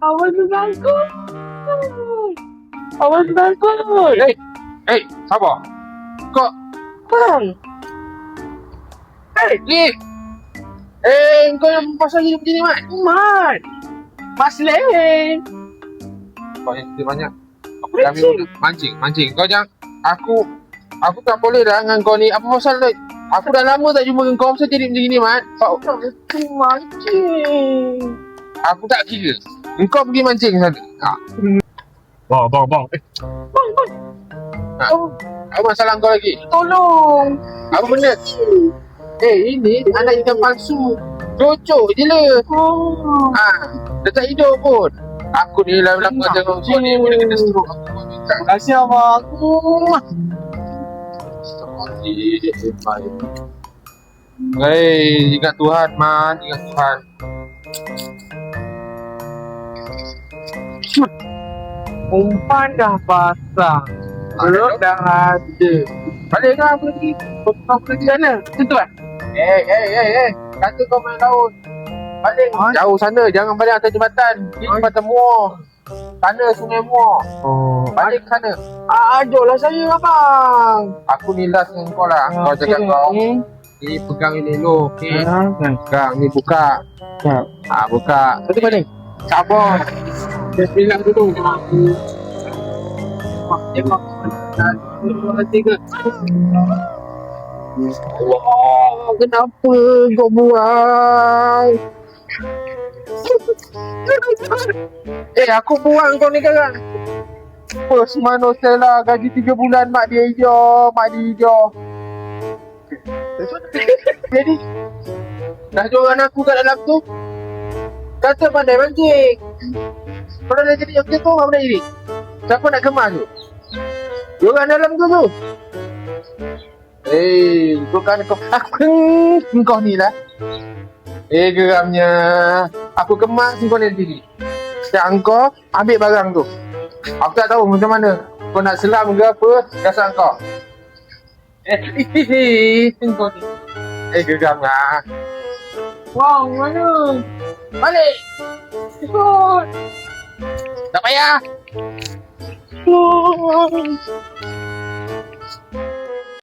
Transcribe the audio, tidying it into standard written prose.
Awak takut. Awak takut. Sabar. Kok Bang. ni? Kau yang pasal gini begini, Mat? Mat. Mas Len. Kau yang cerita banyak. Aku dah ambil order. Mancing. Kau jangan. Aku tak boleh dah dengan kau ni. Apa pasal tu? Aku dah lama tak jumpa dengan kau. Pasal jadi macam ni, Mat. Aku mancing. Aku tak kira. Engkau pergi mancing sana. Bang. Bang. Apa masalah kau lagi? Tolong. Apa benda? Ini anak ikan palsu. Cocok je lah. Oh. Dah tak hidup pun. Aku ni lah kata kau ni boleh kena stroke. Terima kasih abang. Ingat Tuhan, Man. Ingat Tuhan. Umpan dah pasang. Perut dah ada. Balik kau apa lagi? Kau pergi sana. Situ kan? Kata kau main laut. Balik. Jauh sana. Jangan balik atas jembatan. Di jembatan Muar. Sana Sungai Muar. Oh. Balik sana. Ajolah saya abang. Aku ni last dengan kau lah. Kau cakap kau. Ni pegang ini dulu. Ni. Pegang. Ni buka. Buka. Satu balik. Sabar. Dia bilang dulu. Tengok. Tiga. Allah, kenapa kau buang? Aku buang kau ni sekarang. First mana Stella gaji 3 bulan mak dia hijau. Jadi dah joran aku kat dalam tu. Kata pandai mancing. Kalau dah jadi macam tu apa nak jadi? Siapa nak kemas tu? Joran dalam tu. Bukan kau ni lah. Geramnya. Aku kemas kau ni sendiri. Yang kau ambil barang tu. Aku tak tahu macam mana. Kau nak selam ke apa, dasar kau. Kau ni. Geramnya. Wang, mana? Balik. Ikut. Tak payah.